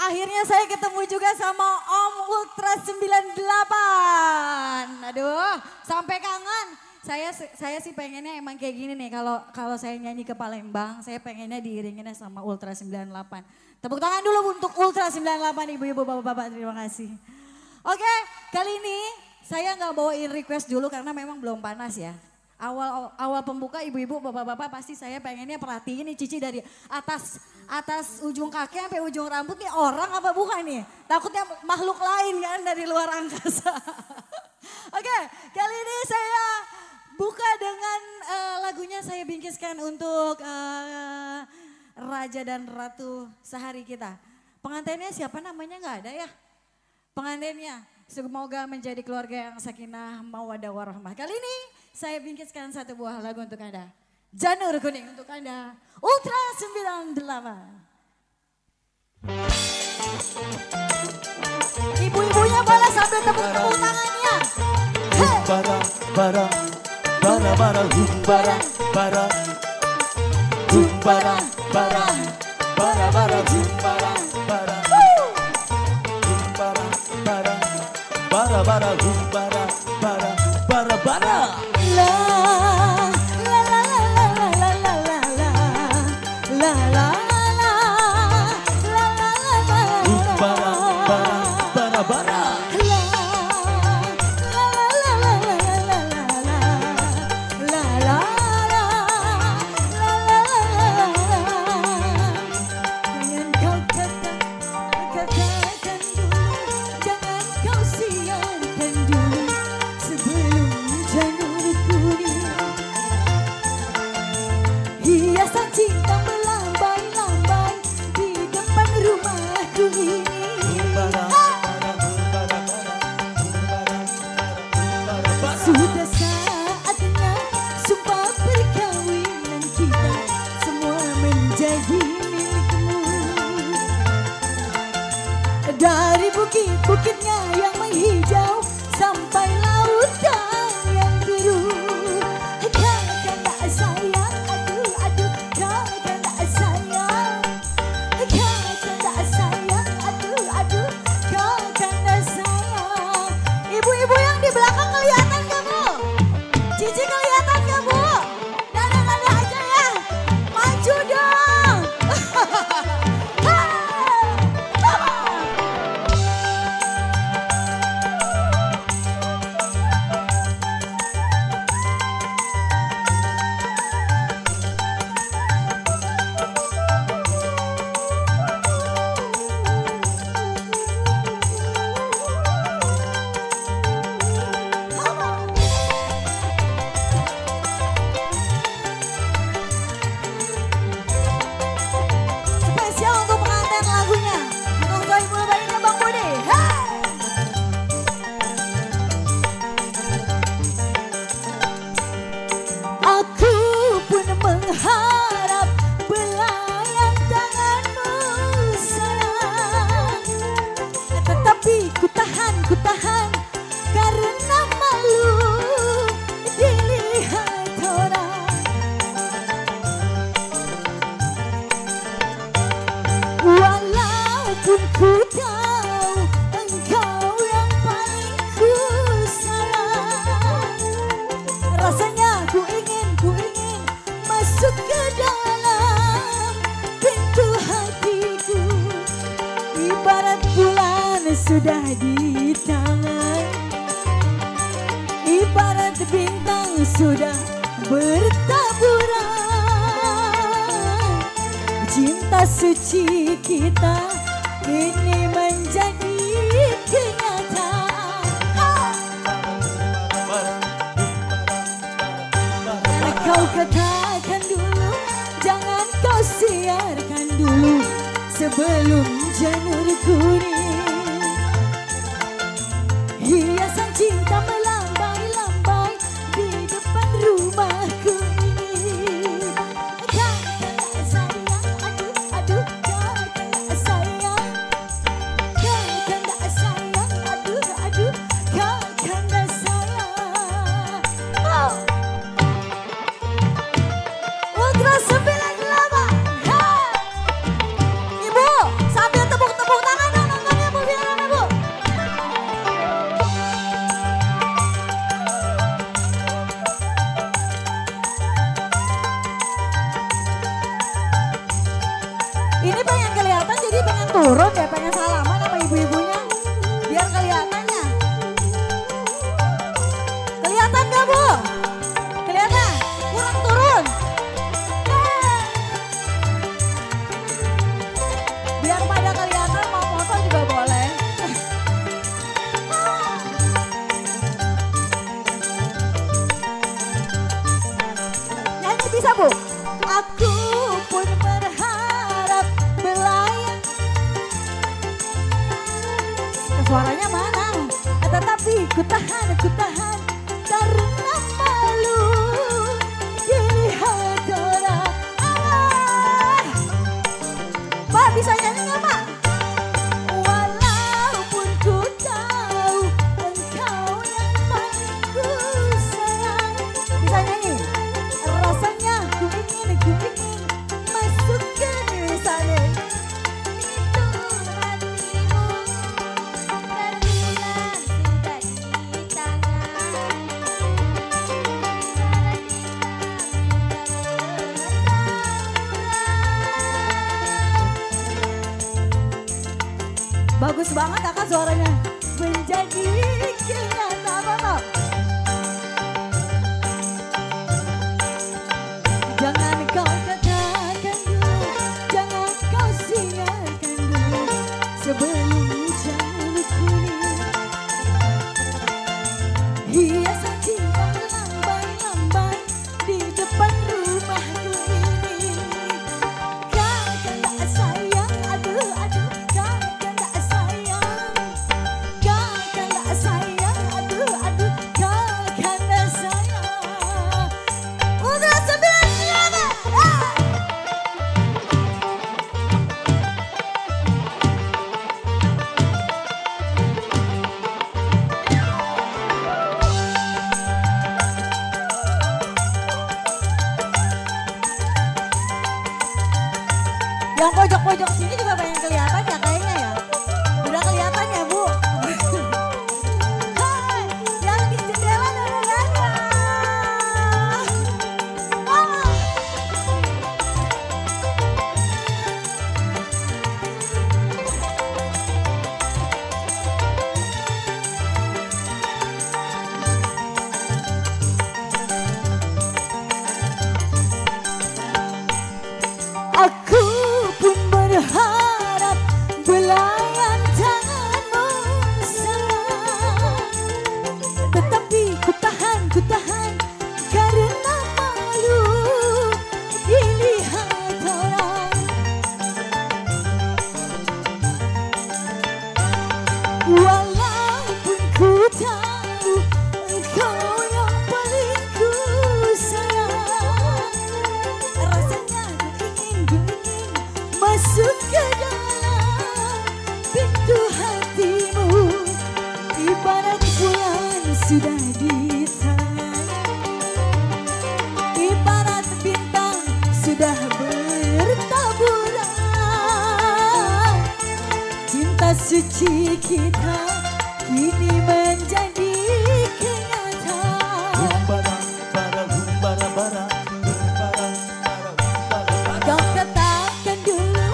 Akhirnya saya ketemu juga sama Om Ultra 98. Aduh, sampai kangen. Saya sih pengennya emang kayak gini nih, kalau saya nyanyi ke Palembang, saya pengennya diiringinnya sama Ultra 98. Tepuk tangan dulu untuk Ultra 98, ibu-ibu, bapak-bapak, terima kasih. Oke, kali ini saya nggak bawain request dulu karena memang belum panas ya. Awal pembuka ibu-ibu, bapak-bapak pasti saya pengennya perhatiin nih Cici dari atas ujung kaki sampai ujung rambut nih orang apa bukan nih? Takutnya makhluk lain kan dari luar angkasa. Oke, kali ini saya buka dengan lagunya saya bingkiskan untuk Raja dan Ratu sehari kita. Pengantinnya siapa namanya nggak ada ya? Pengantinnya semoga menjadi keluarga yang sakinah mawaddah warahmah. Kali ini saya bingkiskan satu buah lagu untuk Anda. Janur Kuning untuk Anda. Ultra 98. Ibu-ibunya boleh sambil tepuk-tepuk tangannya. Hey. Bara bara bara bara bara bara bara bara bara bara bara bara bara bara bara bara bara La la la la la la la la la bara bara bara bara hiasan cinta melambai-lambai di depan rumahku ini. Sudah saatnya sumpah perkawinan kita semua menjadi milikmu. Dari bukit-bukitnya yang menghijau sampai lautan yang biru. Ibu-ibu yang di belakang kelihatan gak Bu? Cici kelihatan gak Bu? Nada-nada aja ya. Maju dong. Harap belayan tanganmu sayang, tetapi ku tahan karena malu dilihat orang. Walaupun ku tahu engkau yang paling ku sayang, rasanya ku ingin masuk ke dalam pintu hatiku. Ibarat bulan sudah di tangan, ibarat bintang sudah bertaburan. Cinta suci kita ini menjadi kenyataan. Kau katakan dulu, jangan kau siarkan dulu sebelum janur kuning. Hiasan cinta melambai-lambai di depan rumahku ini. Katakan sayang, aduh, katakan sayang. Katakan sayang, aduh, katakan sayang. Oh. Ultra 98. Hey. Ibu sambil tepuk-tepuk tangan. turun ya, pengen salaman sama ibu-ibunya. Biar kelihatannya. Kelihatan gak Bu? Kelihatan? Kurang turun. Biar pada kelihatan mau foto juga boleh. Nyanyi bisa Bu? Aku pun berharap belayan. Suaranya mana? Tetapi ku tahan karena malu dilihat orang. Pak bisa nyanyi nggak Pak? Walaupun ku tahu engkau yang paling ku sayang. Bisa nyanyi? Rasanya ku ingin masuk ke sana. Itu hatimu berbulan sudah di tangan. Bagus banget kakak suaranya. Menjadi kenyataan. Jangan kau katakan dulu, jangan kau sinarkan dulu sebelum janur kuning. Hiasan cinta lambai-lambai di depan rumahku ini. Kau kan tak sayang, aduh, kau kan tak sayang. Kau kan tak sayang, aduh, kau kan tak sayang. Ultra 98. Yang pojok-pojok sini juga pengen kelihatan ya kayaknya ya. Udah kelihatan ya Bu. Hai, yang di jendela dada-dada. Oh. Aku pun berharap belayan tanganmu sayang. Tetapi ku tahan karena malu dilihat orang. Walaupun ku tahu engkau yang paling ku sayang. Rasanya ku ingin masuk ke dalam pintu hatimu. Ibarat bulan sudah di tangan, ibarat bintang sudah bertaburan. Cinta suci kita kini menjadi kenyataan. Kau katakan dulu,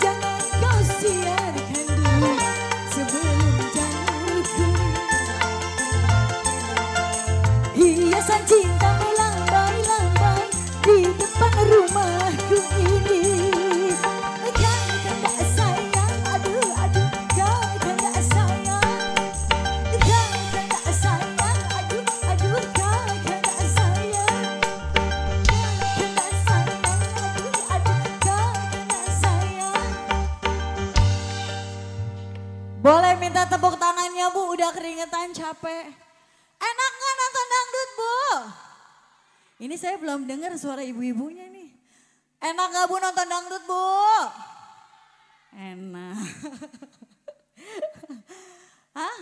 jangan kau siarkan dulu sebelum janur kuning. Hiasan cinta melambai-lambai di depan rumahku ini. Kau kan tak sayang, aduh, kau kan tak sayang. Kau kan tak sayang, aduh, kau kan tak sayang. Kau kan tak sayang, aduh, kau kan tak sayang. Boleh minta tepuk tangannya Bu, udah keringetan capek. Enak nggak nonton dangdut Bu? Ini saya belum dengar suara ibu-ibunya nih. Enak nggak Bu nonton dangdut Bu? Enak. Hah?